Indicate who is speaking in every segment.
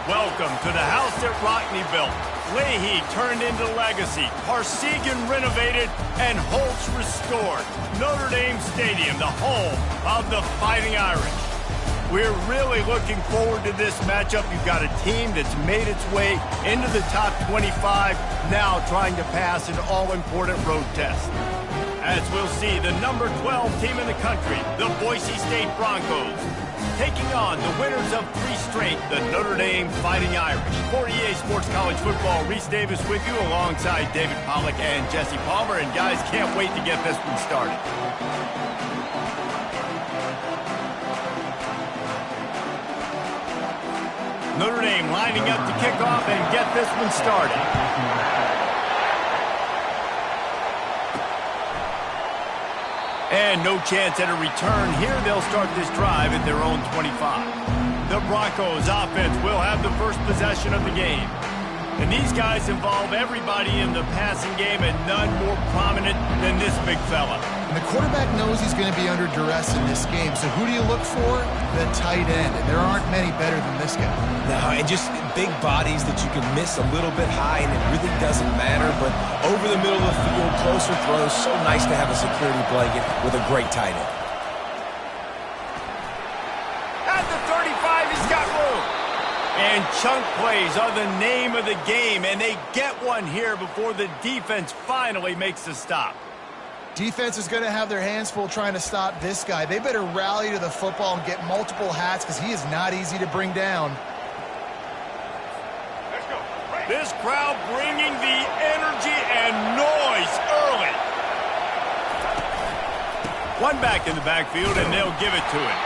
Speaker 1: Welcome to the house that Rockney built. Leahy turned into legacy, Parsegan renovated, and Holtz restored. Notre Dame Stadium, the home of the Fighting Irish. We're really looking forward to this matchup. You've got a team that's made its way into the top 25, now trying to pass an all-important road test. As we'll see, the number 12 team in the country, the Boise State Broncos, taking on the winners of 3 straight, the Notre Dame Fighting Irish. For EA Sports College Football, Reese Davis with you alongside David Pollack and Jesse Palmer. And guys, can't wait to get this one started. Notre Dame lining up to kick off and get this one started. And no chance at a return here. They'll start this drive at their own 25. The Broncos offense will have the first possession of the game. And these guys involve everybody in the passing game, and none more prominent than this big fella.
Speaker 2: And the quarterback knows he's going to be under duress in this game. So who do you look for? The tight end. And there aren't many better than this guy.
Speaker 3: No, and just big bodies that you can miss a little bit high, and it really doesn't matter. But over the middle of the field, closer throws, so nice to have a security blanket with a great tight end.
Speaker 1: At the 35, he's got room. And chunk plays are the name of the game, and they get one here before the defense finally makes the stop.
Speaker 2: Defense is going to have their hands full trying to stop this guy. They better rally to the football and get multiple hats because he is not easy to bring down.
Speaker 1: This crowd bringing the energy and noise early. One back in the backfield, and they'll give it to him.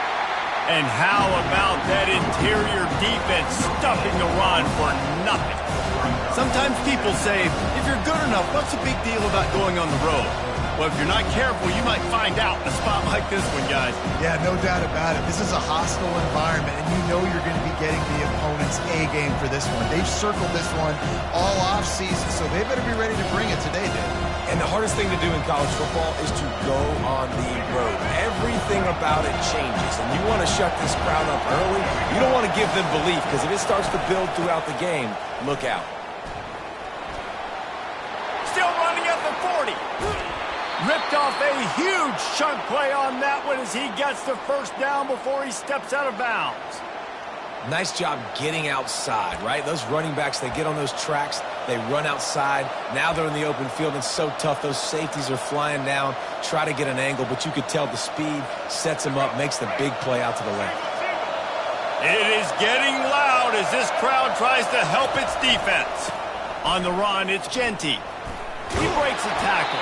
Speaker 1: And how about that interior defense stuffing the run for nothing? Sometimes people say, if you're good enough, what's the big deal about going on the road? Well, if you're not careful, you might find out in a spot like this one, guys.
Speaker 2: Yeah, no doubt about it. This is a hostile environment, and you know you're going to be getting the opponent's A-game for this one. They've circled this one all off-season, so they better be ready to bring it today, Dave.
Speaker 3: And the hardest thing to do in college football is to go on the road. Everything about it changes, and you want to shut this crowd up early. You don't want to give them belief, because if it starts to build throughout the game, look out.
Speaker 1: Still running at the 40. Ripped off a huge chunk play on that one as he gets the first down before he steps out of bounds.
Speaker 3: Nice job getting outside, right? Those running backs, they get on those tracks, they run outside. Now they're in the open field. It's so tough. Those safeties are flying down, try to get an angle, but you could tell the speed sets him up, makes the big play out to the left.
Speaker 1: It is getting loud as this crowd tries to help its defense. On the run, it's Genty. He breaks a tackle.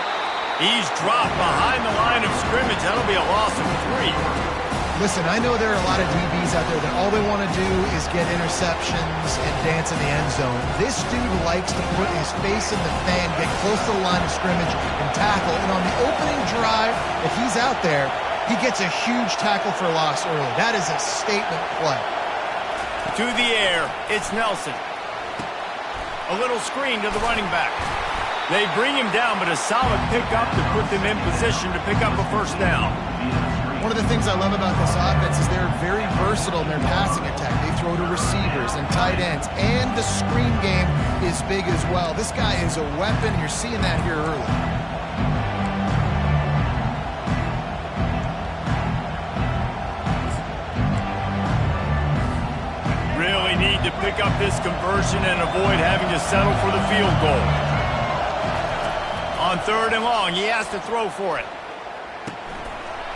Speaker 1: He's dropped behind the line of scrimmage. That'll be a loss of 3.
Speaker 2: Listen, I know there are a lot of DBs out there that all they want to do is get interceptions and dance in the end zone. This dude likes to put his face in the fan, get close to the line of scrimmage, and tackle. And on the opening drive, if he's out there, he gets a huge tackle for loss early. That is a statement play.
Speaker 1: To the air, it's Nelson. A little screen to the running back. They bring him down, but a solid pickup to put them in position to pick up a first down.
Speaker 2: One of the things I love about this offense is they're very versatile in their passing attack. They throw to receivers and tight ends, and the screen game is big as well. This guy is a weapon. You're seeing that here early.
Speaker 1: Really need to pick up this conversion and avoid having to settle for the field goal. On 3rd and long, he has to throw for it.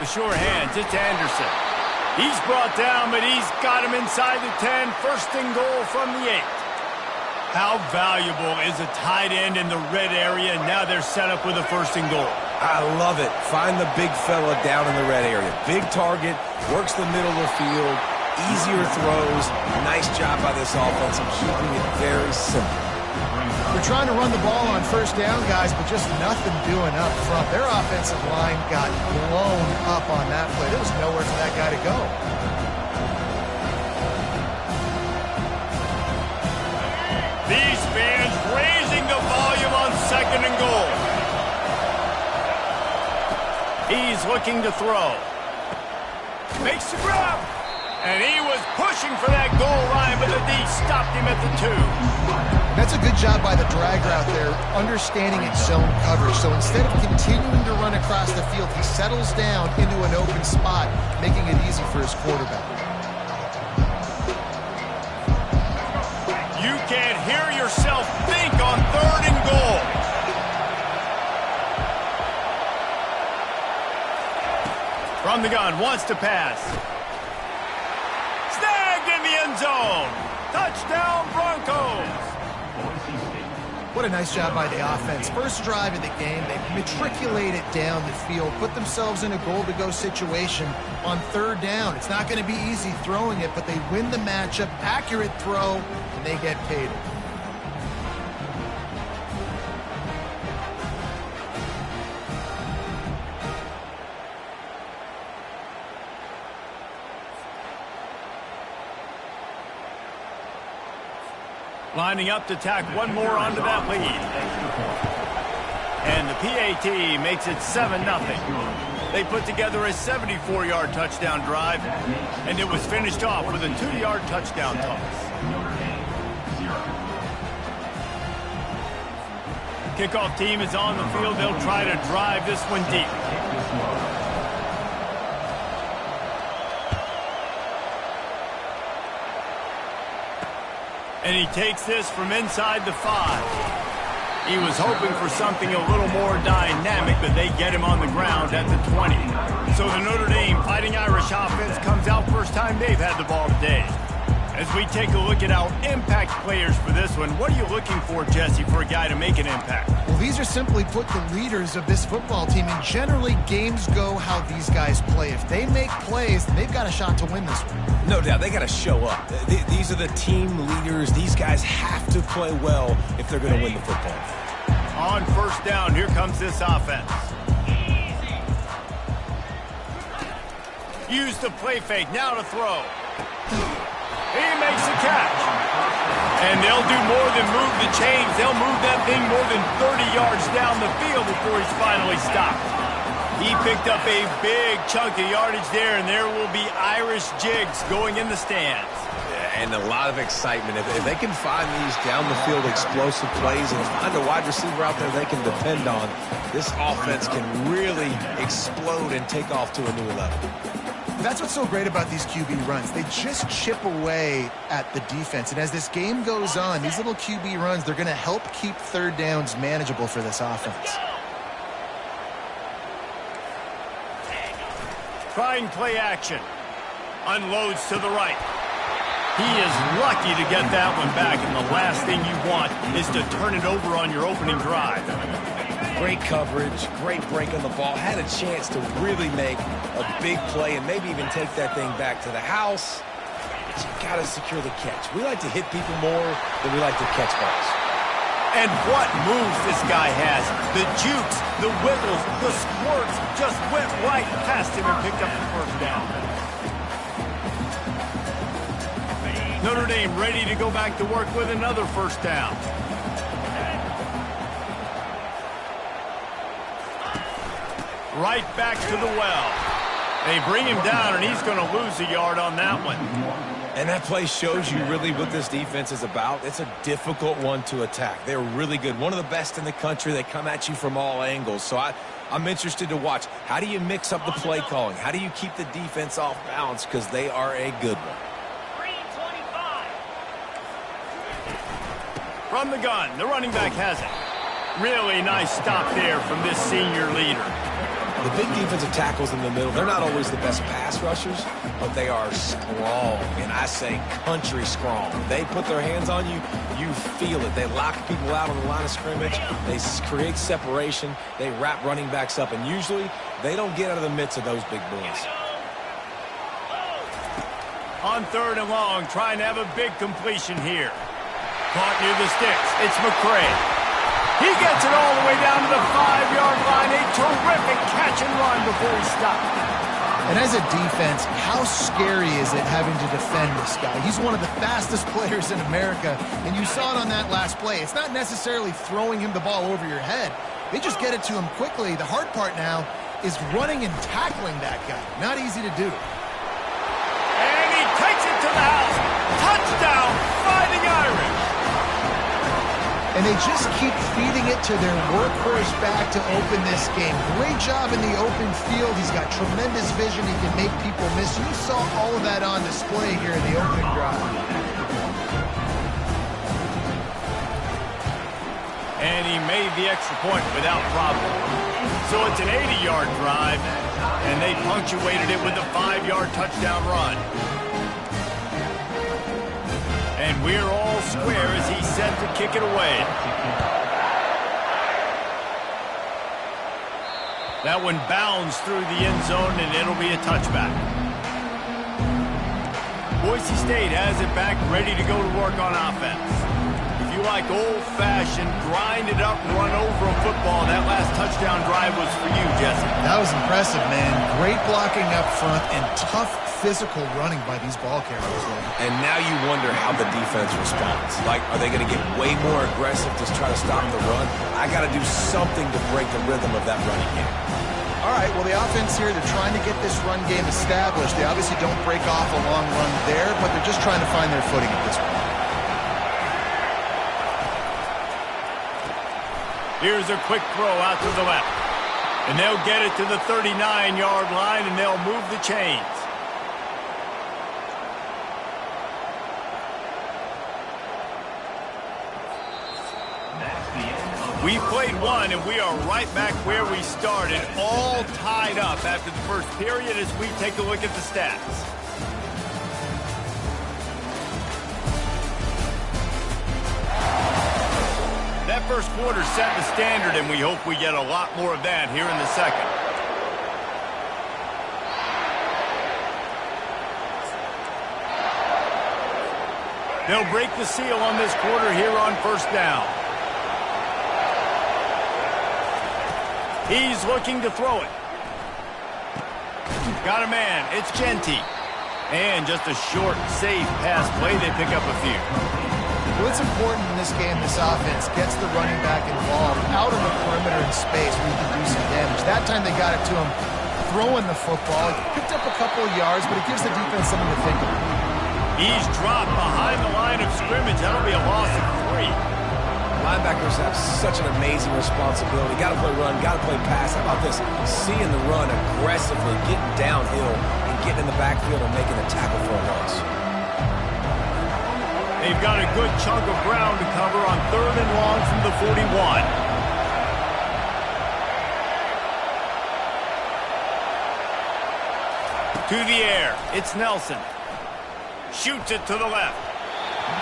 Speaker 1: The sure hands, it's Anderson. He's brought down, but he's got him inside the 10. 1st and goal from the 8. How valuable is a tight end in the red area? Now they're set up with a 1st and goal.
Speaker 3: I love it. Find the big fella down in the red area. Big target, works the middle of the field, easier throws. Nice job by this offense of keeping it very simple.
Speaker 2: They're trying to run the ball on 1st down, guys, but just nothing doing up front. Their offensive line got blown up on that play. There was nowhere for that guy to go.
Speaker 1: These fans raising the volume on 2nd and goal. He's looking to throw. Makes the grab. And he was pushing for that goal line, but the D stopped him at the 2.
Speaker 2: That's a good job by the drag route there, understanding its zone coverage. So instead of continuing to run across the field, he settles down into an open spot, making it easy for his quarterback.
Speaker 1: You can't hear yourself think on 3rd and goal. From the gun, wants to pass. Snagged in the end zone. Touchdown, Broncos.
Speaker 2: What a nice job by the offense. First drive of the game, they matriculate it down the field, put themselves in a goal-to-go situation on 3rd down. It's not going to be easy throwing it, but they win the matchup, accurate throw, and they get paid.
Speaker 1: Lining up to tack one more onto that lead. And the PAT makes it 7-0. They put together a 74-yard touchdown drive, and it was finished off with a 2-yard touchdown toss. Kickoff team is on the field. They'll try to drive this one deep. And he takes this from inside the 5. He was hoping for something a little more dynamic, but they get him on the ground at the 20. So the Notre Dame Fighting Irish offense comes out first time they've had the ball today. As we take a look at our impact players for this one, what are you looking for, Jesse, for a guy to make an impact?
Speaker 2: Well, these are simply put the leaders of this football team, and generally games go how these guys play. If they make plays, then they've got a shot to win this one.
Speaker 3: No doubt, they got to show up. These are the team leaders. These guys have to play well if they're going to win the football.
Speaker 1: On first down, here comes this offense. Use the play fake, now to throw. He makes the catch. And they'll do more than move the chains. They'll move that thing more than 30 yards down the field before he's finally stopped. He picked up a big chunk of yardage there, and there will be Irish jigs going in the stands.
Speaker 3: Yeah, and a lot of excitement. If they can find these down-the-field explosive plays and find a wide receiver out there they can depend on, this offense can really explode and take off to a new level.
Speaker 2: That's what's so great about these QB runs. They just chip away at the defense. And as this game goes on, these little QB runs, they're going to help keep 3rd downs manageable for this offense.
Speaker 1: Trying play action. Unloads to the right. He is lucky to get that one back, and the last thing you want is to turn it over on your opening drive.
Speaker 3: Great coverage, great break on the ball. Had a chance to really make a big play and maybe even take that thing back to the house. But you got to secure the catch. We like to hit people more than we like to catch balls.
Speaker 1: And what moves this guy has. The jukes, the wiggles, the squirts just went right past him and picked up the first down. Notre Dame ready to go back to work with another first down. Right back to the well. They bring him down, and he's going to lose a yard on that one.
Speaker 3: And that play shows you really what this defense is about. It's a difficult one to attack. They're really good. One of the best in the country. They come at you from all angles. So I'm interested to watch. How do you mix up the play calling? How do you keep the defense off balance? Because they are a good one.
Speaker 1: From the gun, the running back has it. Really nice stop there from this senior leader.
Speaker 3: The big defensive tackles in the middle, they're not always the best pass rushers, but they are strong, and I say country strong. They put their hands on you, you feel it. They lock people out on the line of scrimmage. They create separation. They wrap running backs up, and usually they don't get out of the midst of those big boys.
Speaker 1: On 3rd and long, trying to have a big completion here. Caught near the sticks. It's McCray. He gets it all the way down to the 5-yard line. A terrific catch and run before he stopped.
Speaker 2: And as a defense, how scary is it having to defend this guy? He's one of the fastest players in America, and you saw it on that last play. It's not necessarily throwing him the ball over your head. They just get it to him quickly. The hard part now is running and tackling that guy. Not easy to do.
Speaker 1: And he the house. Touchdown, Fighting Irish.
Speaker 2: And they just keep feeding it to their workhorse back to open this game. Great job in the open field. He's got tremendous vision. He can make people miss. You saw all of that on display here in the opening drive.
Speaker 1: And he made the extra point without problem. So it's an 80-yard drive, and they punctuated it with a 5-yard touchdown run. And we're all square as he's set to kick it away. That one bounds through the end zone, and it'll be a touchback. Boise State has it back, ready to go to work on offense. If you like old-fashioned, grind-it-up, run-over a football, that last touchdown drive was for you, Jesse.
Speaker 2: That was impressive, man. Great blocking up front and tough physical running by these ball carriers.
Speaker 3: And now you wonder how the defense responds. Like, are they going to get way more aggressive to try to stop the run? I got to do something to break the rhythm of that running game.
Speaker 2: All right, well, the offense here, they're trying to get this run game established. They obviously don't break off a long run there, but they're just trying to find their footing at this point.
Speaker 1: Here's a quick throw out to the left. And they'll get it to the 39-yard line, and they'll move the chains. We played one, and we are right back where we started, all tied up after the first period as we take a look at the stats. That first quarter set the standard, and we hope we get a lot more of that here in the second. They'll break the seal on this quarter here on first down. He's looking to throw it. Got a man. It's Ncaa25. And just a short, safe pass play. They pick up a few.
Speaker 2: Well, it's important in this game, this offense gets the running back involved out on the perimeter in space where you can do some damage. That time they got it to him throwing the football. He picked up a couple of yards, but it gives the defense something to think about.
Speaker 1: He's dropped behind the line of scrimmage. That'll be a loss of 3.
Speaker 3: Linebackers have such an amazing responsibility. Got to play run, got to play pass. How about this? Seeing the run aggressively, getting downhill, and getting in the backfield and making a tackle for a loss.
Speaker 1: They've got a good chunk of ground to cover on 3rd and long from the 41. To the air. It's Nelson. Shoots it to the left.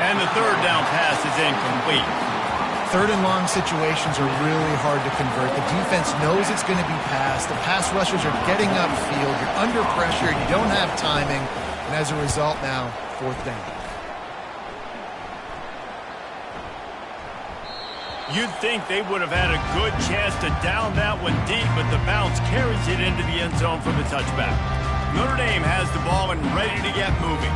Speaker 1: And the 3rd down pass is incomplete.
Speaker 2: 3rd and long situations are really hard to convert. The defense knows it's going to be passed. The pass rushers are getting upfield. You're under pressure. You don't have timing. And as a result now, 4th down.
Speaker 1: You'd think they would have had a good chance to down that one deep, but the bounce carries it into the end zone for the touchback. Notre Dame has the ball and ready to get moving.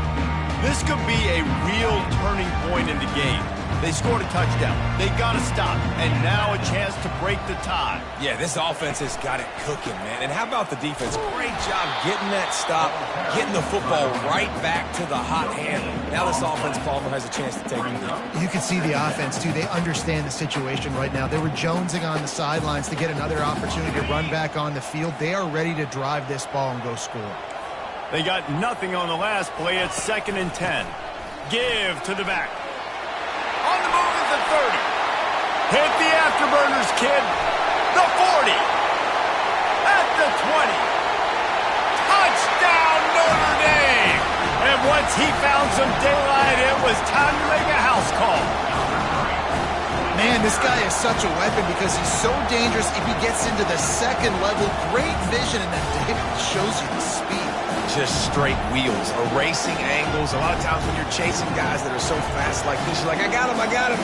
Speaker 1: This could be a real turning point in the game. They scored a touchdown. They got to stop. And now a chance to break the tie.
Speaker 3: Yeah, this offense has got it cooking, man. And how about the defense? Great job getting that stop, getting the football right back to the hot hand. Now this offense, Palmer, has a chance to take it down.
Speaker 2: You can see the offense, too. They understand the situation right now. They were jonesing on the sidelines to get another opportunity to run back on the field. They are ready to drive this ball and go score.
Speaker 1: They got nothing on the last play. It's 2nd and 10. Give to the back. On the move is the 30. Hit the afterburners, kid. The 40. At the 20. Touchdown, Notre Dame. And once he found some daylight, it was time to make a house call.
Speaker 2: Man, this guy is such a weapon because he's so dangerous if he gets into the 2nd level. Great vision, and then David shows you the speed.
Speaker 3: Just straight wheels, erasing angles. A lot of times when you're chasing guys that are so fast like this, you're like, I got him, I got him.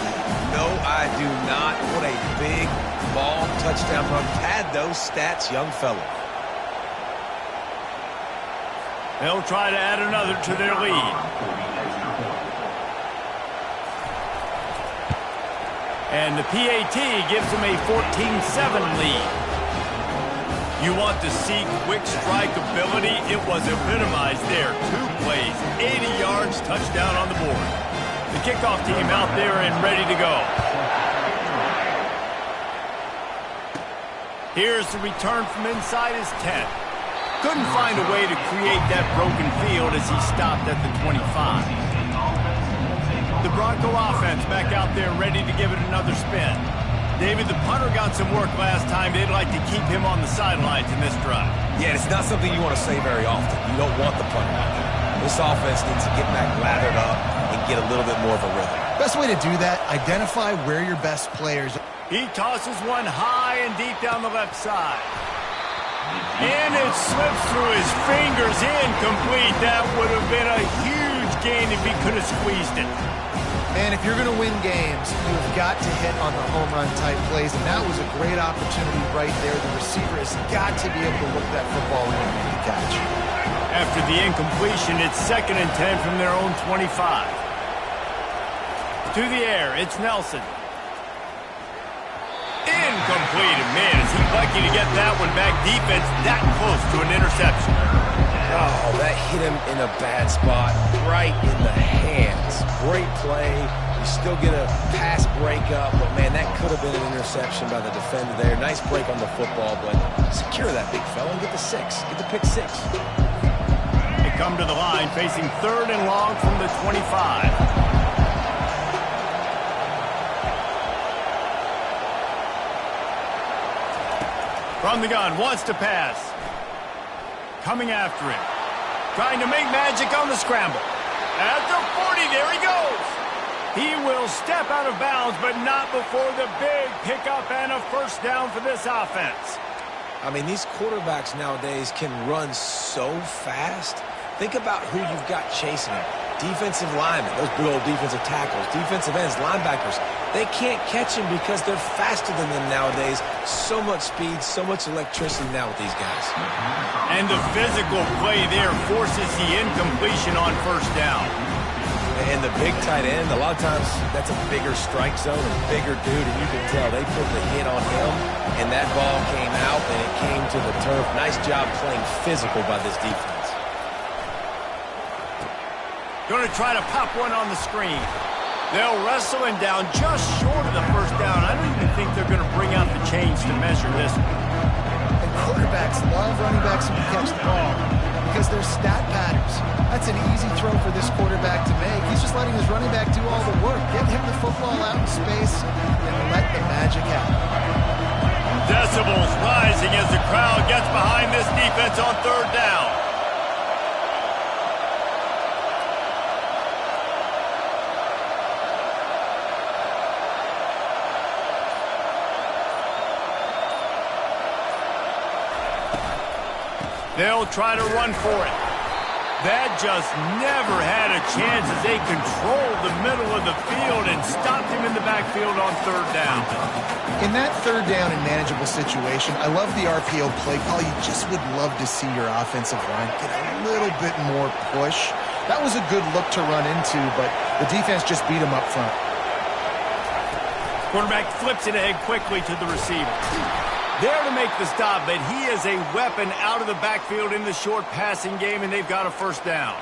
Speaker 3: No, I do not. What a big ball touchdown run. Pad those stats, young fella.
Speaker 1: They'll try to add another to their lead. And the PAT gives them a 14-7 lead. You want to see quick strike ability? It was epitomized there. 2 plays, 80 yards, touchdown on the board. The kickoff team out there and ready to go. Here's the return from inside his 10. Couldn't find a way to create that broken field as he stopped at the 25. The Bronco offense back out there ready to give it another spin. David, the punter got some work last time. They'd like to keep him on the sidelines in this drive.
Speaker 3: Yeah, it's not something you want to say very often. You don't want the punter out there. This offense needs to get back lathered up and get a little bit more of a rhythm.
Speaker 2: Best way to do that, identify where your best players are.
Speaker 1: He tosses one high and deep down the left side. And it slips through his fingers, incomplete. That would have been a huge gain if he could have squeezed it.
Speaker 2: And if you're going to win games, you've got to hit on the home run type plays, and that was a great opportunity right there. The receiver has got to be able to look that football in and make the catch.
Speaker 1: After the incompletion, it's 2nd and 10 from their own 25. To the air, it's Nelson. Incomplete. And man, is he lucky to get that one back. Defense that close to an interception.
Speaker 3: Oh, that hit him in a bad spot, right in the hands. Great play. You still get a pass breakup, but man, that could have been an interception by the defender there. Nice break on the football, but secure that big fella and get the 6. Get the pick 6.
Speaker 1: They come to the line, facing 3rd and long from the 25. From the gun, wants to pass. Coming after him. Trying to make magic on the scramble. At the 40, there he goes. He will step out of bounds, but not before the big pickup and a first down for this offense.
Speaker 3: I mean, these quarterbacks nowadays can run so fast. Think about who you've got chasing him. Defensive linemen, those big old defensive tackles, defensive ends, linebackers. They can't catch him because they're faster than them nowadays. So much speed, so much electricity now with these guys.
Speaker 1: And the physical play there forces the incompletion on first down.
Speaker 3: And the big tight end, a lot of times that's a bigger strike zone, a bigger dude, and you can tell they put the hit on him, and that ball came out, and it came to the turf. Nice job playing physical by this defense.
Speaker 1: Going to try to pop one on the screen. They'll wrestle him down just short of the first down. I don't even think they're going to bring out the chains to measure this one.
Speaker 2: And quarterbacks love running backs who can catch the ball because they're stat patterns. That's an easy throw for this quarterback to make. He's just letting his running back do all the work. Get him the football out in space and let the magic happen.
Speaker 1: Decibels rising as the crowd gets behind this defense on 3rd down. They'll try to run for it. That just never had a chance as they controlled the middle of the field and stopped him in the backfield on 3rd down.
Speaker 2: In that 3rd down and manageable situation, I love the RPO play call. You just would love to see your offensive line get a little bit more push. That was a good look to run into, but the defense just beat him up front.
Speaker 1: Quarterback flips it ahead quickly to the receiver. There to make the stop, but he is a weapon out of the backfield in the short passing game, and they've got a first down.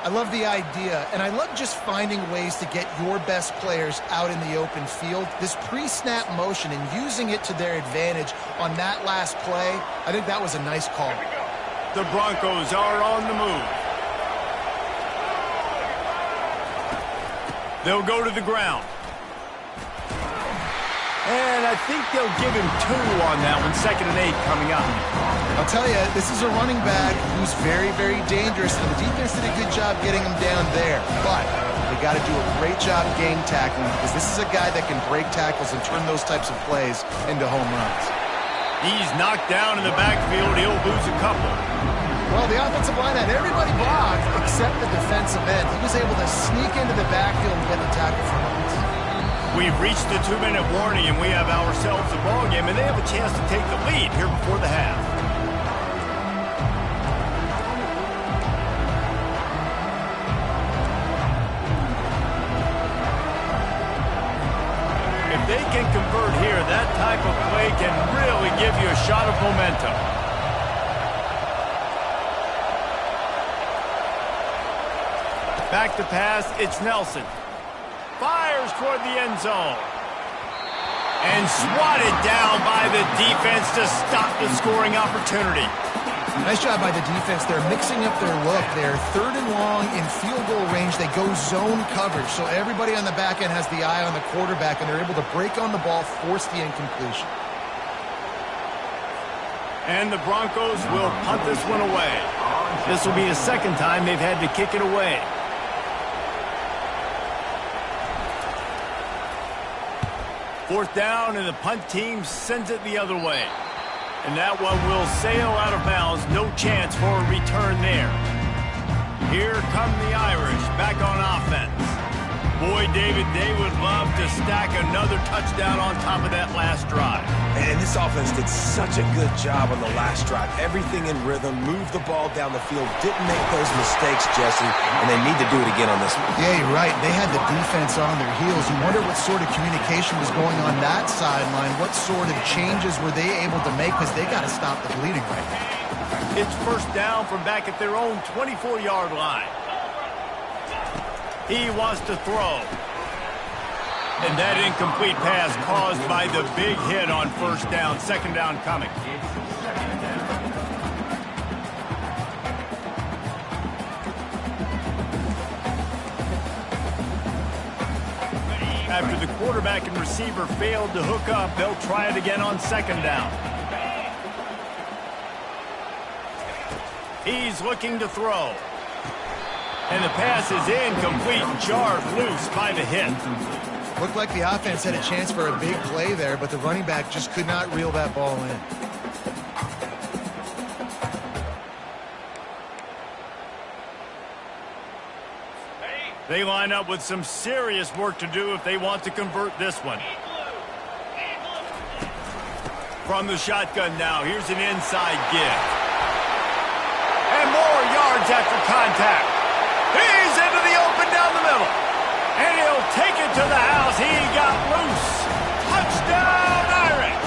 Speaker 2: I love the idea, and I love just finding ways to get your best players out in the open field. This pre-snap motion and using it to their advantage on that last play, I think that was a nice call.
Speaker 1: The Broncos are on the move. They'll go to the ground. And I think they'll give him 2 on that one. 2nd and 8 coming up.
Speaker 2: I'll tell you, this is a running back who's very, very dangerous, and the defense did a good job getting him down there. But they got to do a great job game tackling because this is a guy that can break tackles and turn those types of plays into home runs.
Speaker 1: He's knocked down in the backfield. He'll lose a couple.
Speaker 2: Well, the offensive line had everybody blocked except the defensive end. He was able to sneak into the backfield and get the tackle for once.
Speaker 1: We've reached the 2-minute warning, and we have ourselves a ball game, and they have a chance to take the lead here before the half. If they can convert here, that type of play can really give you a shot of momentum. Back to pass, it's Nelson. Fires toward the end zone. And swatted down by the defense to stop the scoring opportunity.
Speaker 2: Nice job by the defense. They're mixing up their look. They're 3rd and long in field goal range. They go zone coverage. So everybody on the back end has the eye on the quarterback, and they're able to break on the ball, force the incompletion.
Speaker 1: And the Broncos will punt this one away. This will be the second time they've had to kick it away. Fourth down, and the punt team sends it the other way. And that one will sail out of bounds. No chance for a return there. Here come the Irish back on offense. Boy, David, they would love to stack another touchdown on top of that last drive.
Speaker 3: And this offense did such a good job on the last drive. Everything in rhythm, moved the ball down the field, didn't make those mistakes, Jesse, and they need to do it again on this one.
Speaker 2: Yeah, you're right. They had the defense on their heels. You wonder what sort of communication was going on that sideline. What sort of changes were they able to make, because they got to stop the bleeding right now.
Speaker 1: It's first down from back at their own 24-yard line. He wants to throw. And that incomplete pass caused by the big hit on first down. Second down coming. After the quarterback and receiver failed to hook up, they'll try it again on second down. He's looking to throw. And the pass is incomplete, jarred loose by the hit.
Speaker 2: Looked like the offense had a chance for a big play there, but the running back just could not reel that ball in.
Speaker 1: They line up with some serious work to do if they want to convert this one. From the shotgun now, here's an inside give. And more yards after contact. He's into the open down the middle. And he'll take it to the house. He got loose. Touchdown, Irish.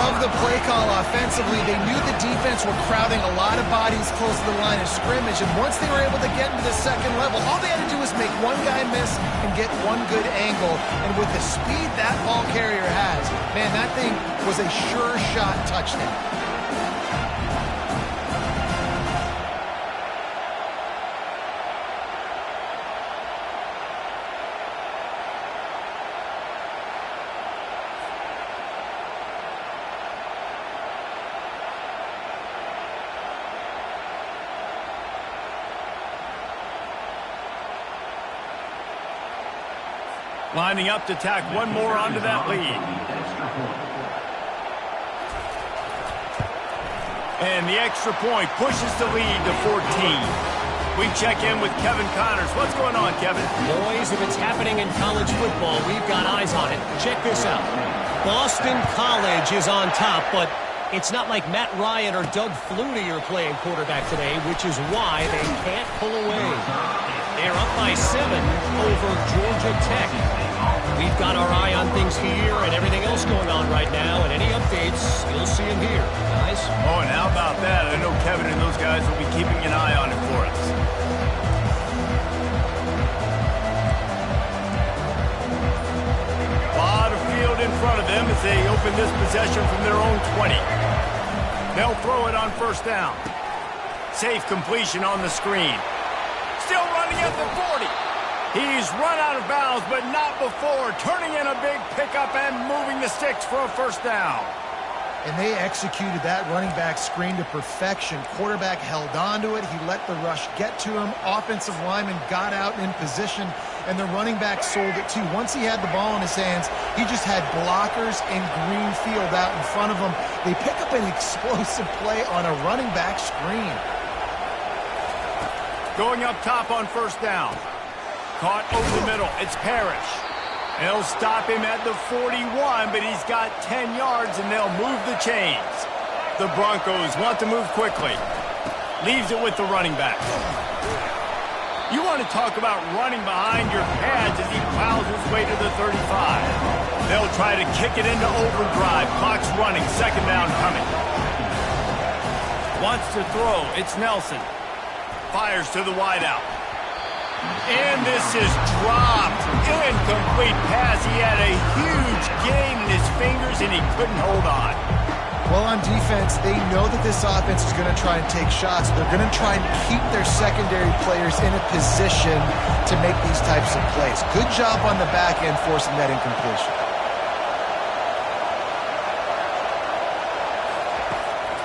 Speaker 2: Love the play call offensively. They knew the defense were crowding a lot of bodies close to the line of scrimmage, and once they were able to get into the second level, all they had to do was make one guy miss and get one good angle. And with the speed that ball carrier has, man, that thing was a sure shot touchdown.
Speaker 1: Lining up to tack one more onto that lead. And the extra point pushes the lead to 14. We check in with Kevin Connors. What's going on, Kevin?
Speaker 4: Boys, if it's happening in college football, we've got eyes on it. Check this out. Boston College is on top, but it's not like Matt Ryan or Doug Flutie are playing quarterback today, which is why they can't pull away. They're up by 7 over Georgia Tech. We've got our eye on things here and everything else going on right now, and any updates, you'll see them here, guys.
Speaker 1: Oh, and how about that? I know Kevin and those guys will be keeping an eye on it for us. A lot of field in front of them as they open this possession from their own 20. They'll throw it on first down. Safe completion on the screen. Still running at the 40. He's run out of bounds, but not before. Turning in a big pickup and moving the sticks for a first down.
Speaker 2: And they executed that running back screen to perfection. Quarterback held on to it. He let the rush get to him. Offensive lineman got out in position, and the running back sold it too. Once he had the ball in his hands, he just had blockers and green field out in front of him. They pick up an explosive play on a running back screen.
Speaker 1: Going up top on first down. Caught over the middle. It's Parrish. They'll stop him at the 41, but he's got 10 yards, and they'll move the chains. The Broncos want to move quickly. Leaves it with the running back. You want to talk about running behind your pads as he plows his way to the 35. They'll try to kick it into overdrive. Clock's running. Second down coming. Wants to throw. It's Nelson. fires to the wideout. And this is dropped. Incomplete pass. He had a huge gain in his fingers, and he couldn't hold on.
Speaker 2: Well, on defense, they know that this offense is going to try and take shots. They're going to try and keep their secondary players in a position to make these types of plays. Good job on the back end forcing that incompletion.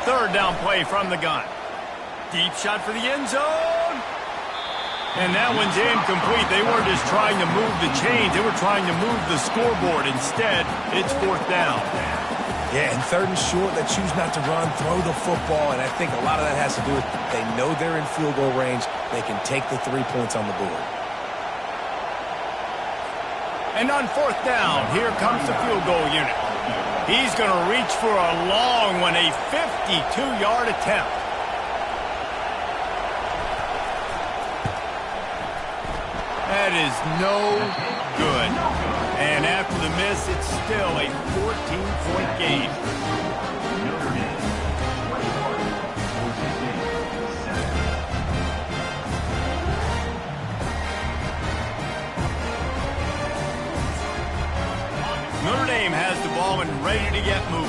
Speaker 1: Third down play from the gun. Deep shot for the end zone. And that one's incomplete. They weren't just trying to move the chains. They were trying to move the scoreboard. Instead, it's fourth down.
Speaker 3: Yeah, and third and short, they choose not to run, throw the football, and I think a lot of that has to do with they know they're in field goal range. They can take the 3 points on the board.
Speaker 1: And on fourth down, here comes the field goal unit. He's going to reach for a long one, a 52-yard attempt. That is no good. And after the miss, it's still a 14-point game. Notre Dame has the ball and ready to get moving.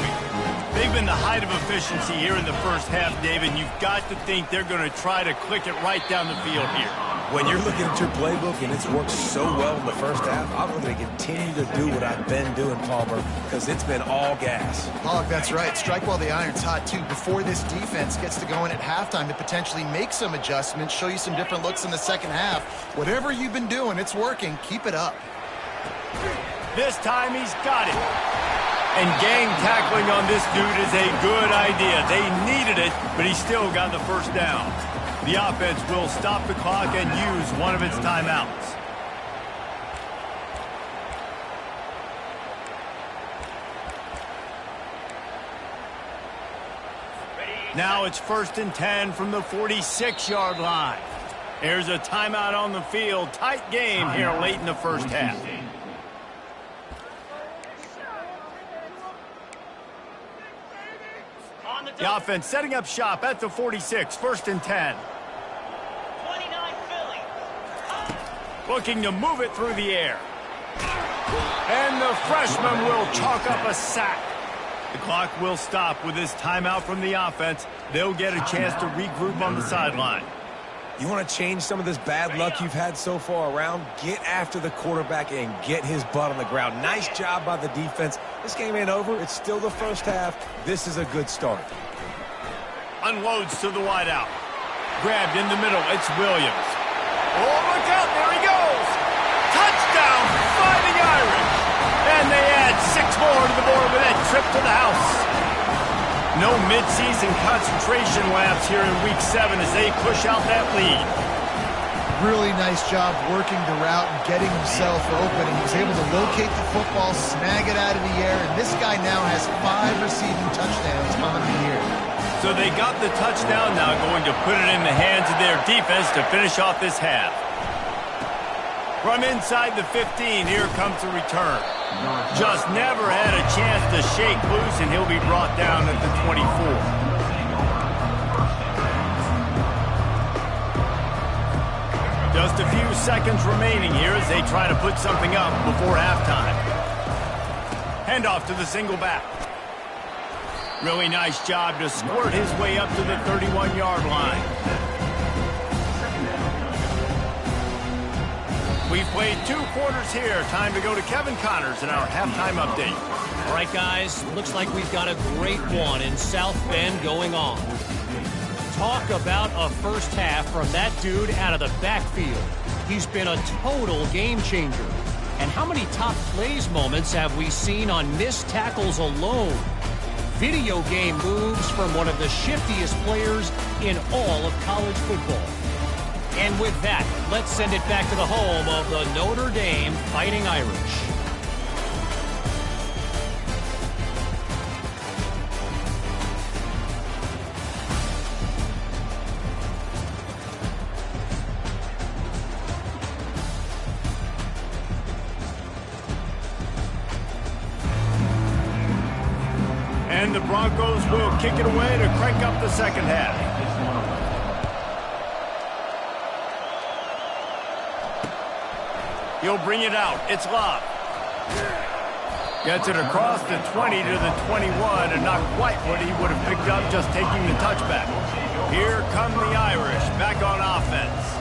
Speaker 1: They've been the height of efficiency here in the first half, David. You've got to think they're going to try to click it right down the field here.
Speaker 3: When you're looking at your playbook and it's worked so well in the first half, I'm going to continue to do what I've been doing, Palmer, because it's been all gas.
Speaker 2: Hog, that's right. Strike while the iron's hot, too. Before this defense gets to going at halftime to potentially make some adjustments, show you some different looks in the second half. Whatever you've been doing, it's working. Keep it up.
Speaker 1: This time he's got it. And gang tackling on this dude is a good idea. They needed it, but he still got the first down. The offense will stop the clock and use one of its timeouts. Now it's 1st and 10 from the 46-yard line. There's a timeout on the field. Tight game here late in the first half. The offense setting up shop at the 46, 1st and 10.
Speaker 5: 29 Philly.
Speaker 1: Looking to move it through the air. And the freshman will chalk up a sack. The clock will stop with this timeout from the offense. They'll get a chance to regroup on the sideline.
Speaker 3: You want to change some of this bad luck you've had so far around? Get after the quarterback and get his butt on the ground. Nice job by the defense. This game ain't over. It's still the first half. This is a good start.
Speaker 1: Unloads to the wideout. Grabbed in the middle. It's Williams. Oh, look out. There he goes. Touchdown, Fighting Irish. And they add 6 more to the board with that trip to the house. No midseason concentration laps here in Week 7 as they push out that lead.
Speaker 2: Really nice job working the route and getting himself open. And he was able to locate the football, snag it out of the air, and this guy now has 5 receiving touchdowns on the year.
Speaker 1: So they got the touchdown, now going to put it in the hands of their defense to finish off this half. From inside the 15, here comes the return. Just never had a chance to shake loose, and he'll be brought down at the 24. Just a few seconds remaining here as they try to put something up before halftime. Handoff to the single back. Really nice job to squirt his way up to the 31-yard line. We've played 2 quarters here. Time to go to Kevin Connors in our halftime update.
Speaker 4: All right, guys, looks like we've got a great one in South Bend going on. Talk about a first half from that dude out of the backfield. He's been a total game changer. And how many top plays moments have we seen on missed tackles alone? Video game moves from one of the shiftiest players in all of college football. And with that, let's send it back to the home of the Notre Dame Fighting Irish.
Speaker 1: And the Broncos will kick it away to crank up the second half. He'll bring it out. It's Love. Gets it across the 20 to the 21, and not quite what he would have picked up just taking the touchback. Here come the Irish back on offense.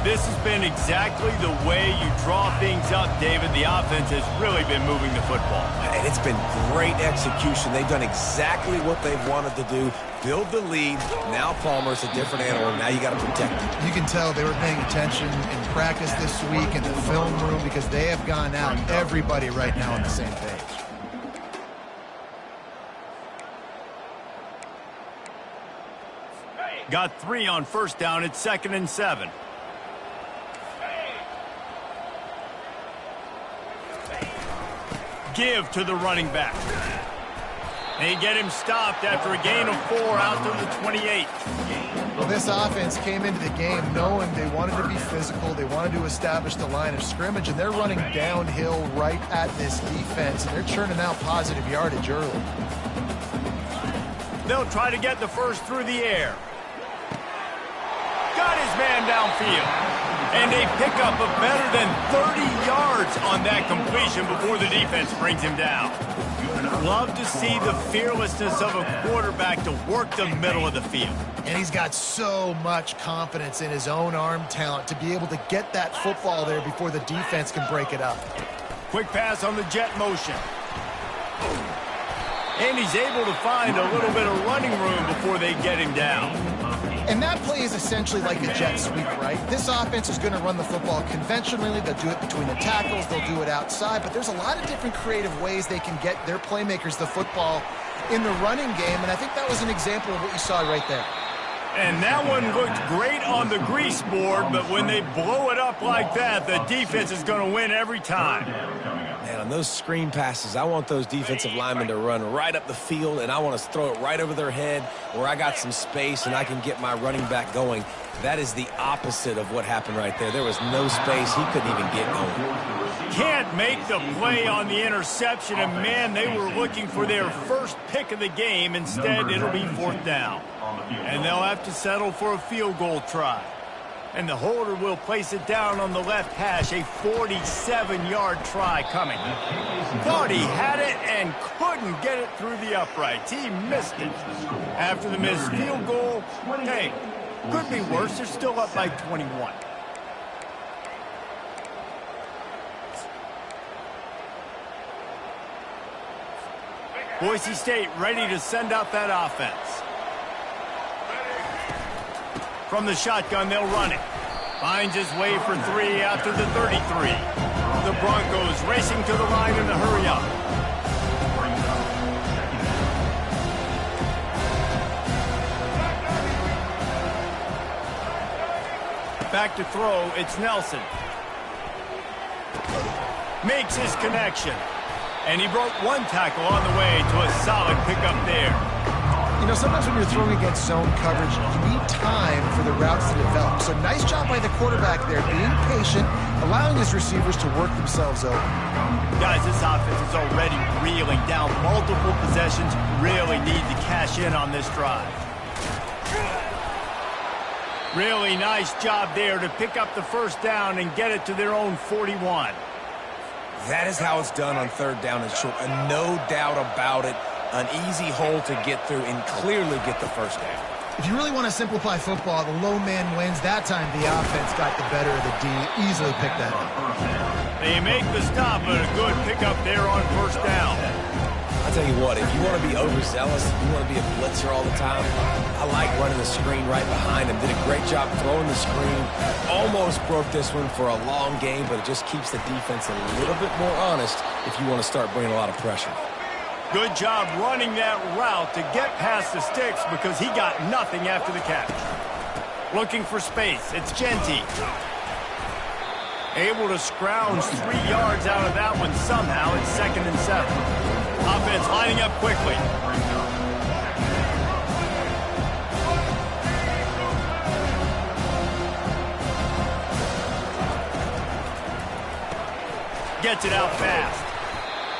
Speaker 1: This has been exactly the way you draw things up, David. The offense has really been moving the football.
Speaker 3: And it's been great execution. They've done exactly what they've wanted to do. Build the lead. Now Palmer's a different animal. Now you got to protect him.
Speaker 2: You can tell they were paying attention in practice this week in the film room because they have gone out, everybody right now on the same page.
Speaker 1: Got 3 on first down. It's 2nd and 7. Give to the running back. They get him stopped after a gain of 4 out to the 28.
Speaker 2: Well, this offense came into the game knowing they wanted to be physical. They wanted to establish the line of scrimmage, and they're running downhill right at this defense, and they're churning out positive yardage early.
Speaker 1: They'll try to get the first through the air. Got his man downfield. And a pickup of better than 30 yards on that completion before the defense brings him down. Love to see the fearlessness of a quarterback to work the middle of the field.
Speaker 2: And he's got so much confidence in his own arm talent to be able to get that football there before the defense can break it up.
Speaker 1: Quick pass on the jet motion. And he's able to find a little bit of running room before they get him down.
Speaker 2: And that play is essentially like a jet sweep, right? This offense is going to run the football conventionally. They'll do it between the tackles. They'll do it outside. But there's a lot of different creative ways they can get their playmakers the football in the running game. And I think that was an example of what you saw right there.
Speaker 1: And that one looked great on the grease board, but when they blow it up like that, the defense is going to win every time.
Speaker 3: Man, on those screen passes, I want those defensive linemen to run right up the field, and I want to throw it right over their head where I got some space and I can get my running back going. That is the opposite of what happened right there. There was no space. He couldn't even get going.
Speaker 1: Can't make the play on the interception, and man, they were looking for their first pick of the game. Instead, it'll be 4th down. And they'll have to settle for a field goal try. And the holder will place it down on the left hash, a 47-yard try coming. Thought he had it and couldn't get it through the uprights. He missed it. After the missed field goal, hey, could be worse. They're still up by 21. Boise State ready to send out that offense. From the shotgun, they'll run it. Finds his way for 3 after the 33. The Broncos racing to the line in a hurry up. Back to throw, it's Nelson. Makes his connection. And he broke 1 tackle on the way to a solid pickup there.
Speaker 2: You know, sometimes when you're throwing against zone coverage, you need time for the routes to develop. So nice job by the quarterback there, being patient, allowing his receivers to work themselves open.
Speaker 1: Guys, this offense is already reeling down multiple possessions. Really need to cash in on this drive. Really nice job there to pick up the first down and get it to their own 41.
Speaker 3: That is how it's done on 3rd down and short. And no doubt about it, an easy hole to get through and clearly get the first down.
Speaker 2: If you really want to simplify football, the low man wins. That time the offense got the better of the D. Easily picked that up.
Speaker 1: They make the stop, but a good pickup there on first down.
Speaker 3: I'll tell you what, if you want to be overzealous, if you want to be a blitzer all the time, I like running the screen right behind him. Did a great job throwing the screen. Almost broke this one for a long game, but it just keeps the defense a little bit more honest if you want to start bringing a lot of pressure.
Speaker 1: Good job running that route to get past the sticks because he got nothing after the catch. Looking for space, it's Genty. Able to scrounge 3 yards out of that one somehow. It's 2nd and 7. Offense lining up quickly. Gets it out fast.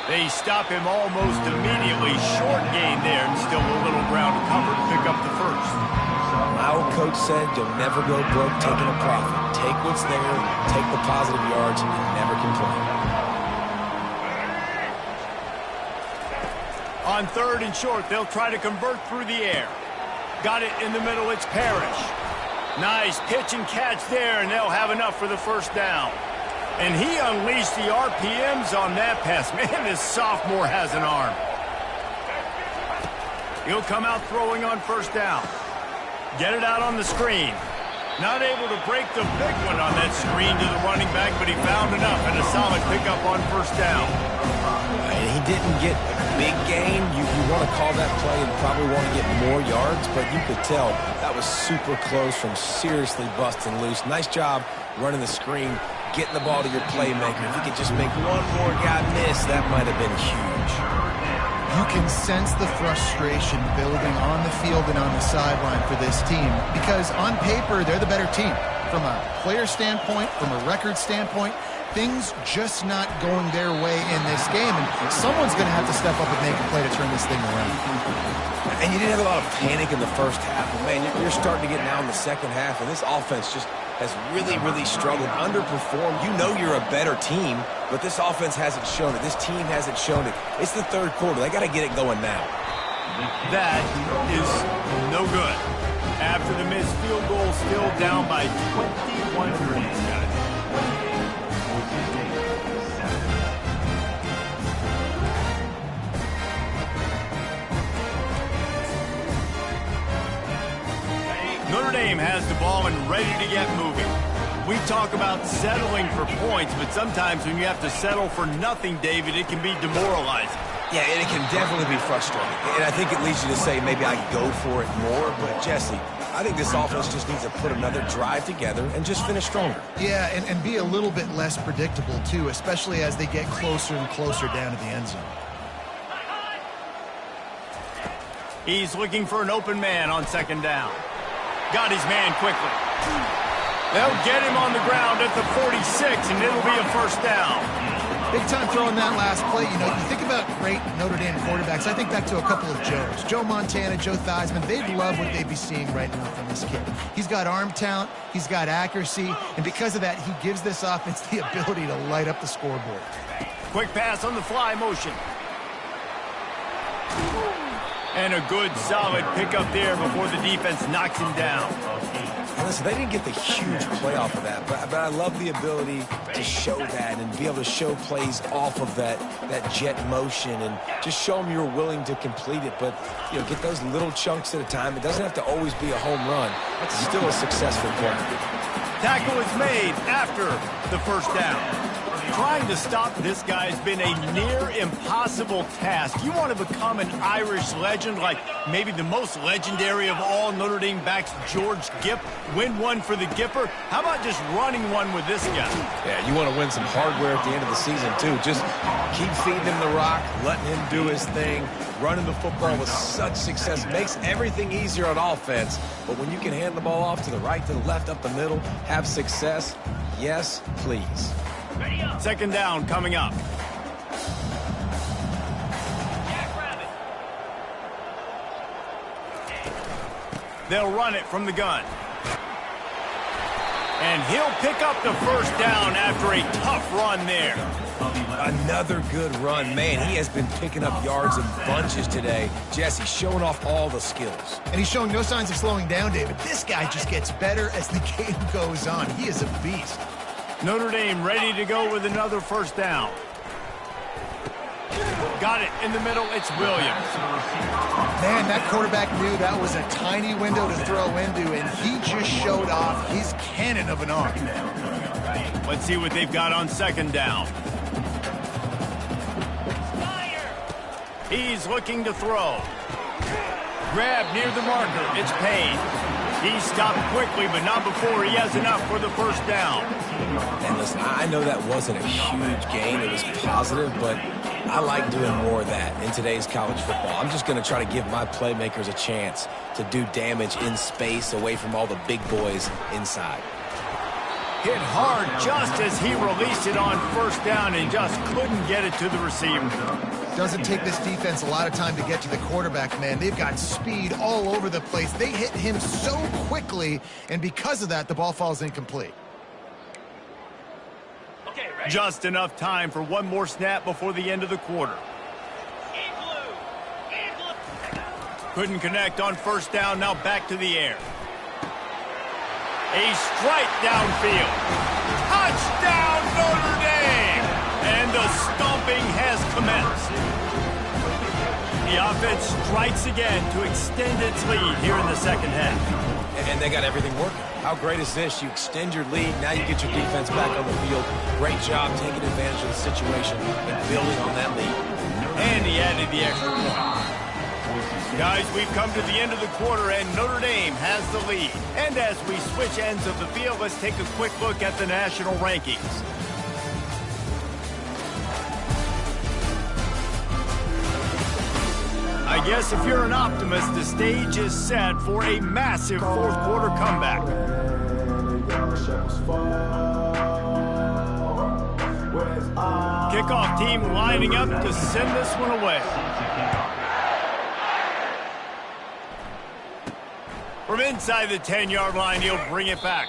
Speaker 1: They stop him almost immediately. Short gain there and still a little ground to cover to pick up the first.
Speaker 3: coach said, you'll never go broke taking a profit. Take what's there, take the positive yards, and never complain.
Speaker 1: On 3rd and short, they'll try to convert through the air. Got it in the middle, it's Parrish. Nice pitch and catch there, and they'll have enough for the first down. And he unleashed the RPMs on that pass. Man, this sophomore has an arm. He'll come out throwing on first down. Get it out on the screen. Not able to break the big one on that screen to the running back, but he found enough and a solid pickup on first down.
Speaker 3: And he didn't get a big gain. You want to call that play and probably want to get more yards, but you could tell that was super close from seriously busting loose. Nice job running the screen, getting the ball to your playmaker. If he could just make one more guy miss, that might have been huge.
Speaker 2: You can sense the frustration building on the field and on the sideline for this team because on paper, they're the better team. From a player standpoint, from a record standpoint, things just not going their way in this game, and someone's going to have to step up and make a play to turn this thing around.
Speaker 3: And you didn't have a lot of panic in the first half, but man, you're starting to get now in the second half, and this offense just has really, really struggled, underperformed. You know you're a better team, but this offense hasn't shown it. This team hasn't shown it. It's the third quarter. They got to get it going now.
Speaker 1: That is no good. After the missed field goal, still down by 21 points, guys. Notre Dame has the ball and ready to get moving. We talk about settling for points, but sometimes when you have to settle for nothing, David, it can be demoralizing.
Speaker 3: Yeah, and it can definitely be frustrating. And I think it leads you to say maybe I go for it more. But, Jesse, I think this offense just needs to put another drive together and just finish stronger.
Speaker 2: Yeah, and be a little bit less predictable, too, especially as they get closer and closer down to the end zone.
Speaker 1: He's looking for an open man on second down. Got his man quickly. They'll get him on the ground at the 46, and it'll be a first down.
Speaker 2: Big time throwing that last play. You know, you think about great Notre Dame quarterbacks. I think back to a couple of Joes. Joe Montana, Joe Theismann. They'd love what they'd be seeing right now from this kid. He's got arm talent. He's got accuracy. And because of that, he gives this offense the ability to light up the scoreboard.
Speaker 1: Quick pass on the fly motion. And a good, solid pickup there before the defense knocks him down.
Speaker 3: Listen, they didn't get the huge play off of that, but I love the ability to show that and be able to show plays off of that jet motion and just show them you're willing to complete it. But, you know, get those little chunks at a time. It doesn't have to always be a home run. That's still a successful play.
Speaker 1: Tackle is made after the first down. Trying to stop this guy has been a near impossible task. You want to become an Irish legend, like maybe the most legendary of all Notre Dame backs, George Gipp, win one for the Gipper. How about just running one with this guy?
Speaker 3: Yeah, you want to win some hardware at the end of the season, too. Just keep feeding him the rock, letting him do his thing, running the football with such success. Makes everything easier on offense. But when you can hand the ball off to the right, to the left, up the middle, have success, yes, please.
Speaker 1: Second down coming up. They'll run it from the gun. And he'll pick up the first down after a tough run there.
Speaker 3: Another good run. Man, he has been picking up yards in bunches today. Jesse showing off all the skills.
Speaker 2: And he's showing no signs of slowing down, David. This guy just gets better as the game goes on. He is a beast.
Speaker 1: Notre Dame ready to go with another first down. Got it in the middle. It's Williams.
Speaker 2: Man, that quarterback knew that was a tiny window to throw into, and he just showed off his cannon of an arm.
Speaker 1: Let's see what they've got on second down. He's looking to throw. Grab near the marker. It's Payne. He stopped quickly, but not before he has enough for the first down.
Speaker 3: And listen, I know that wasn't a huge gain. It was positive, but I like doing more of that in today's college football. I'm just going to try to give my playmakers a chance to do damage in space away from all the big boys inside.
Speaker 1: Hit hard just as he released it on first down and just couldn't get it to the receiver.
Speaker 2: Doesn't take this defense a lot of time to get to the quarterback, man. They've got speed all over the place. They hit him so quickly, and because of that, the ball falls incomplete.
Speaker 5: Okay, ready?
Speaker 1: Just enough time for one more snap before the end of the quarter. Couldn't connect on first down, now back to the air. A strike downfield. Touchdown, Notre Dame! And the stomping has commenced. The offense strikes again to extend its lead here in the second half.
Speaker 3: And they got everything working. How great is this? You extend your lead, now you get your defense back on the field. Great job taking advantage of the situation and building on that lead.
Speaker 1: And he added the extra point. Guys, we've come to the end of the quarter, and Notre Dame has the lead. And as we switch ends of the field, let's take a quick look at the national rankings. I guess if you're an optimist, the stage is set for a massive fourth quarter comeback. Kickoff team lining up to send this one away. From inside the 10-yard line, he'll bring it back.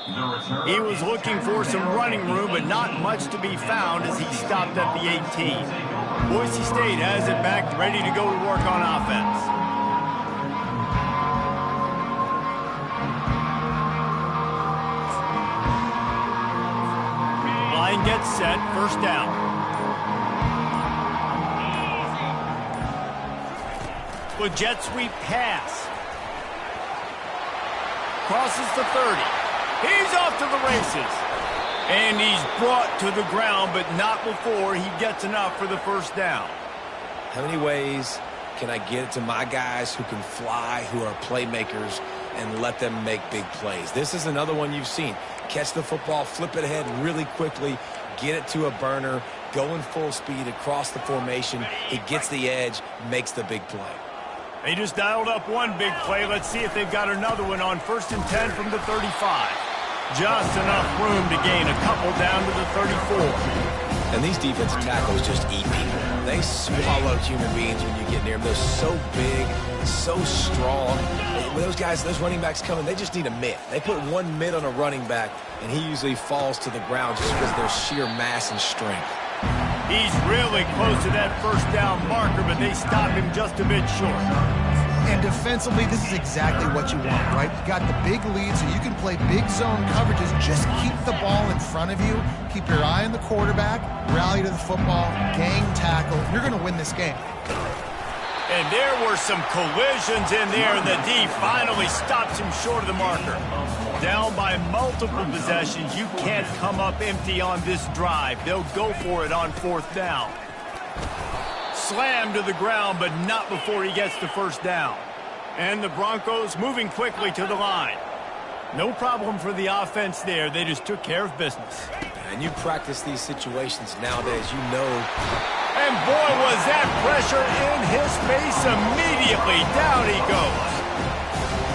Speaker 1: He was looking for some running room, but not much to be found as he stopped at the 18. Boise State has it back, ready to go to work on offense. Line gets set, first down. With jet sweep pass. Crosses the 30. He's off to the races. And he's brought to the ground, but not before he gets enough for the first down.
Speaker 3: How many ways can I get it to my guys who can fly, who are playmakers, and let them make big plays? This is another one you've seen. Catch the football, flip it ahead really quickly, get it to a burner, going full speed across the formation. He gets the edge, makes the big play.
Speaker 1: They just dialed up one big play. Let's see if they've got another one on 1st and 10 from the 35. Just enough room to gain a couple down to the 34.
Speaker 3: And these defensive tackles just eat people. They swallow human beings when you get near them. They're so big, so strong. When those guys, those running backs coming, they just need a mitt. They put one mitt on a running back, and he usually falls to the ground just because of their sheer mass and strength.
Speaker 1: He's really close to that first down marker, but they stop him just a bit short.
Speaker 2: And defensively, this is exactly what you want, right? You got the big lead, so you can play big zone coverages. Just keep the ball in front of you. Keep your eye on the quarterback. Rally to the football. Gang tackle. You're going to win this game.
Speaker 1: And there were some collisions in there, and the D finally stops him short of the marker. Down by multiple possessions, you can't come up empty on this drive. They'll go for it on 4th down. Slammed to the ground, but not before he gets to first down. And the Broncos moving quickly to the line. No problem for the offense there. They just took care of business.
Speaker 3: And you practice these situations nowadays, you know.
Speaker 1: And boy, was that pressure in his face immediately. Down he goes.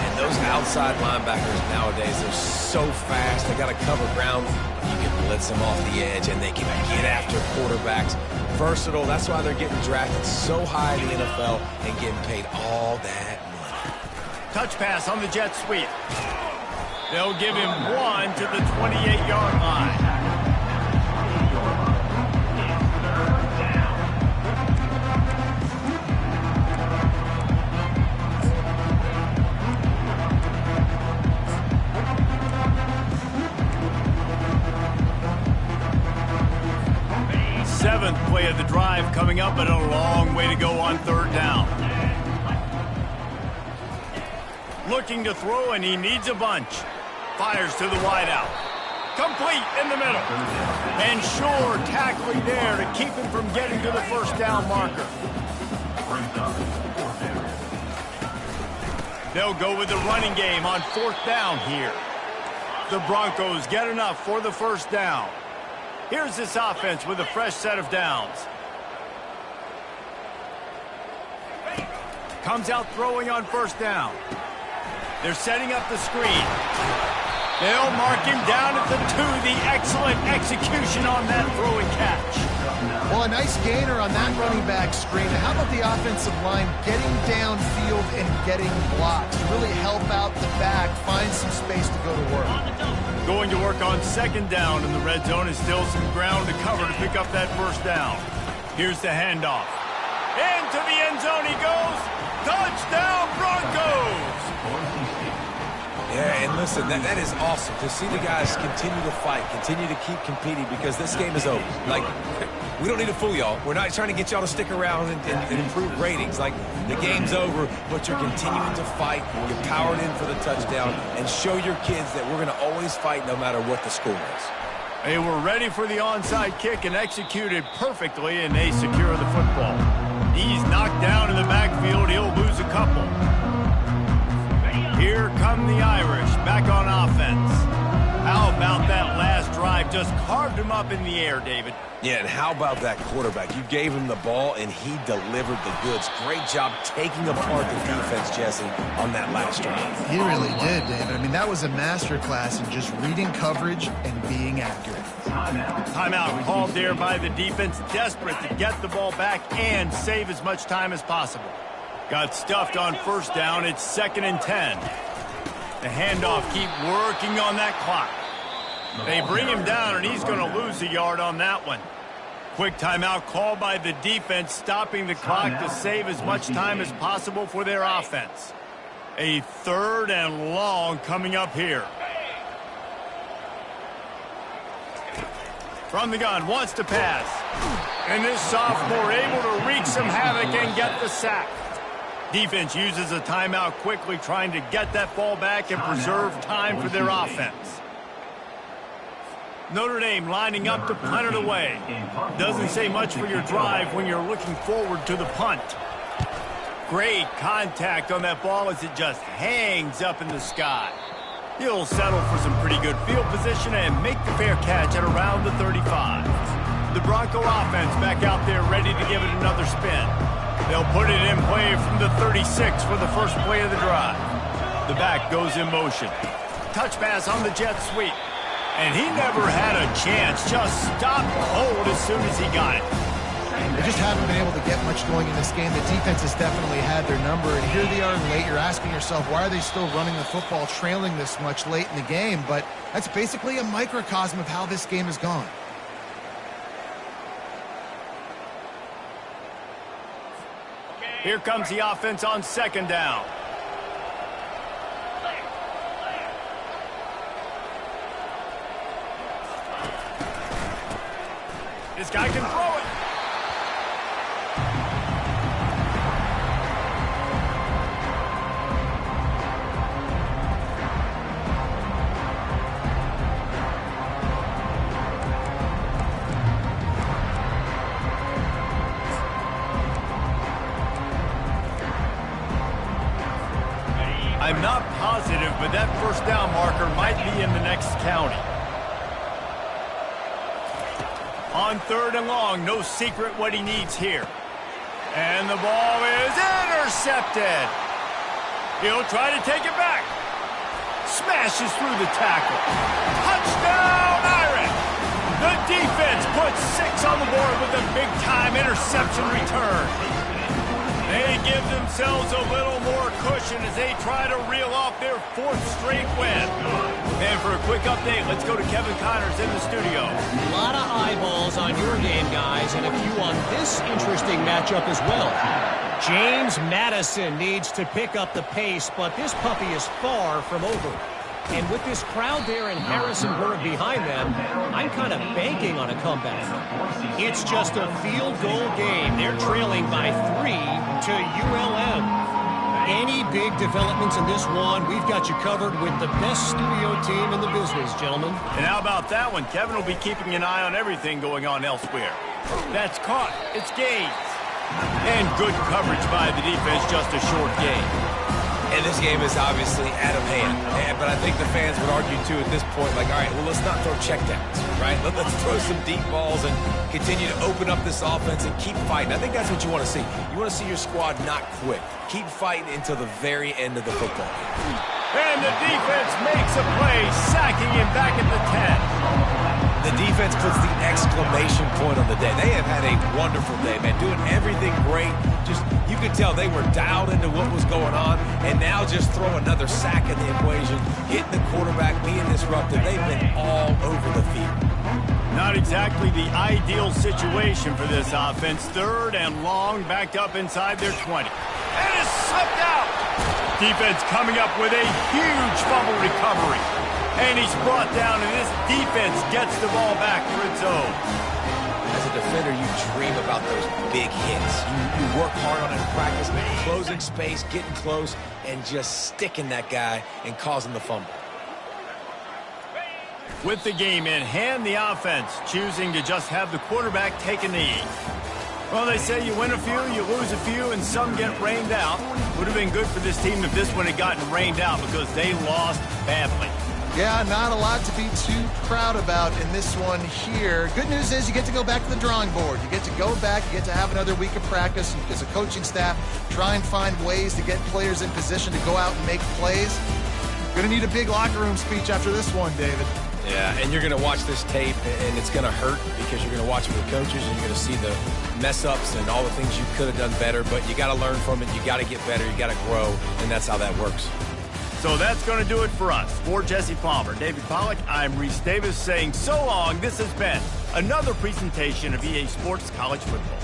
Speaker 3: And those outside linebackers nowadays, they're so fast. They got to cover ground. You can blitz them off the edge, and they can get after quarterbacks. Versatile. That's why they're getting drafted so high in the NFL and getting paid all that money.
Speaker 1: Touch pass on the jet sweep. They'll give him one to the 28-yard line. Seventh play of the drive coming up, but a long way to go on 3rd down. Looking to throw, and he needs a bunch. Fires to the wideout. Complete in the middle. And sure, tackling there to keep him from getting to the first down marker. They'll go with the running game on 4th down here. The Broncos get enough for the first down. Here's this offense with a fresh set of downs. Comes out throwing on 1st down. They're setting up the screen. They'll mark him down at the 2. The excellent execution on that throw and catch.
Speaker 2: Well, a nice gainer on that running back screen. How about the offensive line getting downfield and getting blocks to really help out the back, find some space to go to work?
Speaker 1: Going to work on second down in the red zone is still some ground to cover to pick up that first down. Here's the handoff. Into the end zone he goes. Touchdown Broncos!
Speaker 3: Yeah, and listen, that is awesome to see the guys continue to fight, continue to keep competing because this game is over. Like, we don't need to fool y'all. We're not trying to get y'all to stick around and improve ratings. Like, the game's over, but you're continuing to fight. You're powered in for the touchdown and show your kids that we're going to always fight no matter what the score is.
Speaker 1: They were ready for the onside kick and executed perfectly, and they secure the football. He's knocked down in the backfield. He'll lose a couple. Here come the Irish, back on offense. How about that last drive? Just carved him up in the air, David.
Speaker 3: Yeah, and how about that quarterback? You gave him the ball, and he delivered the goods. Great job taking apart the defense, Jesse, on that last drive.
Speaker 2: He really did, David. I mean, that was a masterclass in just reading coverage and being accurate.
Speaker 1: Timeout called there by the defense, desperate to get the ball back and save as much time as possible. Got stuffed on first down. It's 2nd and 10. The handoff, keep working on that clock. They bring him down, and he's going to lose a yard on that one. Quick timeout called by the defense, stopping the clock to save as much time as possible for their offense. A 3rd and long coming up here. From the gun, wants to pass. And this sophomore able to wreak some havoc and get the sack. Defense uses a timeout quickly, trying to get that ball back and preserve time for their offense. Notre Dame lining up to punt it away. Doesn't say much for your drive when you're looking forward to the punt. Great contact on that ball as it just hangs up in the sky. He'll settle for some pretty good field position and make the fair catch at around the 35. The Bronco offense back out there ready to give it another spin. They'll put it in play from the 36 for the first play of the drive. The back goes in motion. Touch pass on the jet sweep. And he never had a chance. Just stopped cold as soon as he got it.
Speaker 2: They just haven't been able to get much going in this game. The defense has definitely had their number, and here they are late. You're asking yourself, why are they still running the football, trailing this much late in the game? But that's basically a microcosm of how this game has gone.
Speaker 1: Here comes the offense on second down. This guy can throw it. I'm not positive, but that first down marker might be in the next county. On 3rd and long, no secret what he needs here. And the ball is intercepted. He'll try to take it back. Smashes through the tackle. Touchdown, Irish! The defense puts 6 on the board with a big-time interception return. They give themselves a little more cushion as they try to reel off their 4th straight win. And for a quick update, let's go to Kevin Connors in the studio.
Speaker 4: A lot of eyeballs on your game, guys, and a few on this interesting matchup as well. James Madison needs to pick up the pace, but this puppy is far from over. And with this crowd there in Harrisonburg behind them, I'm kind of banking on a comeback. It's just a field goal game. They're trailing by 3 to ULM. Any big developments in this one, we've got you covered with the best studio team in the business, gentlemen.
Speaker 1: And how about that one? Kevin will be keeping an eye on everything going on elsewhere. That's caught. It's Gaines. And good coverage by the defense, just a short game.
Speaker 3: And this game is obviously out of hand. But I think the fans would argue, too, at this point, like, all right, well, let's not throw checkdowns, right? Let's throw some deep balls and continue to open up this offense and keep fighting. I think that's what you want to see. You want to see your squad not quit. Keep fighting until the very end of the football game.
Speaker 1: And the defense makes a play, sacking him back at the 10.
Speaker 3: The defense puts the exclamation point on the day. They have had a wonderful day, man, doing everything great. Just, you could tell they were dialed into what was going on, and now just throw another sack in the equation, hitting the quarterback, being disruptive. They've been all over the field.
Speaker 1: Not exactly the ideal situation for this offense. 3rd and long, backed up inside their 20. And is slipped out. Defense coming up with a huge fumble recovery. And he's brought down, and this defense gets the ball back for its own.
Speaker 3: As a defender, you dream about those big hits. You work hard on it in practice, closing space, getting close, and just sticking that guy and causing the fumble.
Speaker 1: With the game in hand, the offense choosing to just have the quarterback take a knee. Well, they say you win a few, you lose a few, and some get rained out. Would have been good for this team if this one had gotten rained out because they lost badly.
Speaker 2: Yeah, not a lot to be too proud about in this one here. Good news is you get to go back to the drawing board. You get to go back, you get to have another week of practice as a coaching staff, try and find ways to get players in position to go out and make plays. Going to need a big locker room speech after this one, David.
Speaker 3: Yeah, and you're going to watch this tape, and it's going to hurt because you're going to watch it with coaches, and you're going to see the mess-ups and all the things you could have done better, but you got to learn from it, you got to get better, you got to grow, and that's how that works.
Speaker 1: So that's going to do it for us. For Jesse Palmer, David Pollack, I'm Reese Davis saying so long. This has been another presentation of EA Sports College Football.